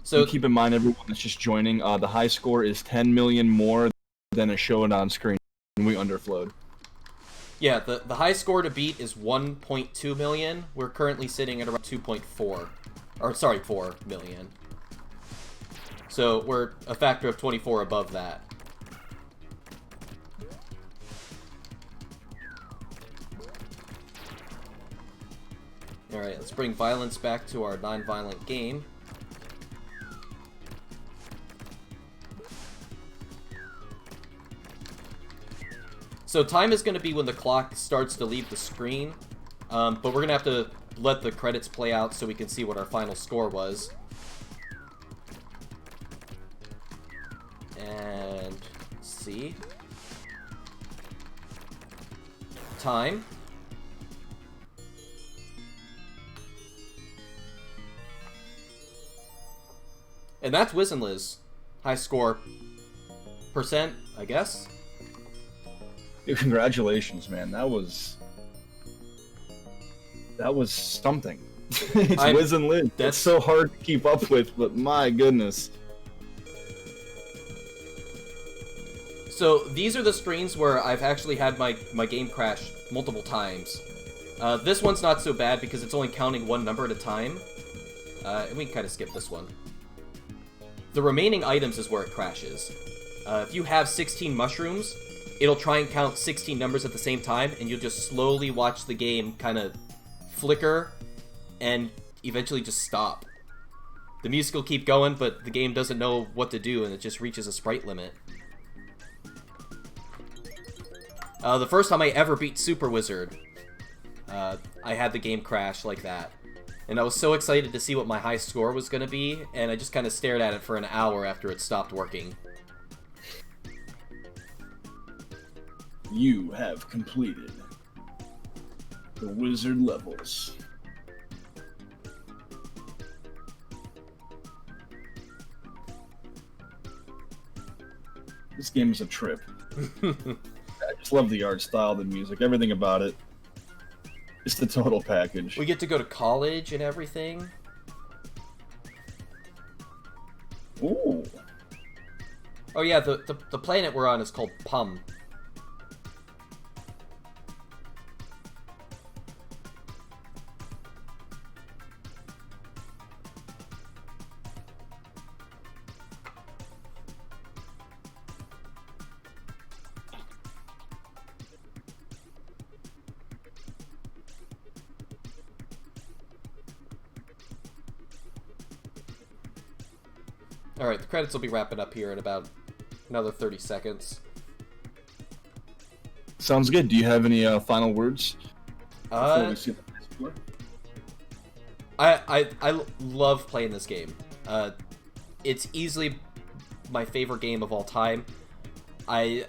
So keep in mind, everyone that's just joining, the high score is 10 million more than is shown on screen. We underflowed. Yeah, the high score to beat is 1.2 million. We're currently sitting at around 2.4. Or, sorry, 4 million. So we're a factor of 24 above that. Alright, let's bring violence back to our non-violent game. So time is going to be when the clock starts to leave the screen, but we're going to have to let the credits play out so we can see what our final score was. And let's see. Time. And that's Wiz and Liz. High score. Percent, I guess. Dude, congratulations, man. That was something. It's Wiz and Liz. That's so hard to keep up with, but my goodness. So these are the screens where I've actually had my game crash multiple times. This one's not so bad because it's only counting one number at a time. And we can kind of skip this one. The remaining items is where it crashes. If you have 16 mushrooms, it'll try and count 16 numbers at the same time, and you'll just slowly watch the game kind of flicker and eventually just stop. The music will keep going, but the game doesn't know what to do, and it just reaches a sprite limit. The first time I ever beat Super Wizard, I had the game crash like that. And I was so excited to see what my high score was going to be, and I just kind of stared at it for an hour after it stopped working. You have completed the wizard levels. This game is a trip. I just love the art style, the music, everything about it. It's the total package. We get to go to college and everything. Ooh. Oh yeah, the planet we're on is called Pum. Alright, the credits will be wrapping up here in about another 30 seconds. Sounds good. Do you have any final words before we see the score? I love playing this game. It's easily my favorite game of all time. But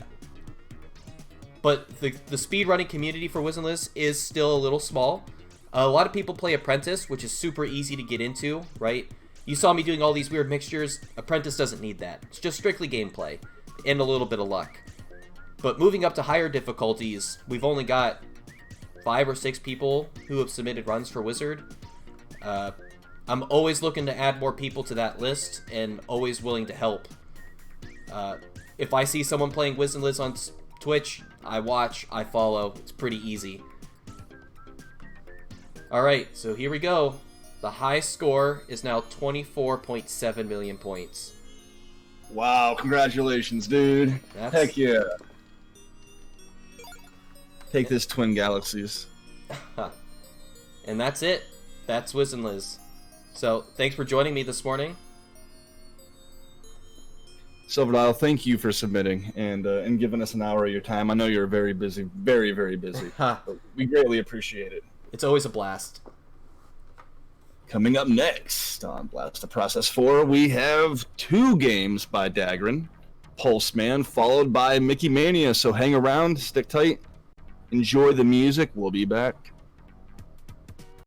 the speedrunning community for Wizenless is still a little small. A lot of people play Apprentice, which is super easy to get into, right? You saw me doing all these weird mixtures. Apprentice doesn't need that. It's just strictly gameplay and a little bit of luck. But moving up to higher difficulties, we've only got 5 or 6 people who have submitted runs for Wizard. I'm always looking to add more people to that list and always willing to help. If I see someone playing Wiz and Liz on Twitch, I watch, I follow. It's pretty easy. Alright, so here we go. The high score is now 24.7 million points. Wow, congratulations, dude. Heck yeah. Take this, Twin Galaxies. And that's it. That's Wiz and Liz. So, thanks for joining me this morning. SilverDile, thank you for submitting and giving us an hour of your time. I know you're very busy, very, very busy. But we greatly appreciate it. It's always a blast. Coming up next on Blast the Process 4, we have 2 games by Dagrin, Pulse Man, followed by Mickey Mania. So hang around, stick tight, enjoy the music. We'll be back.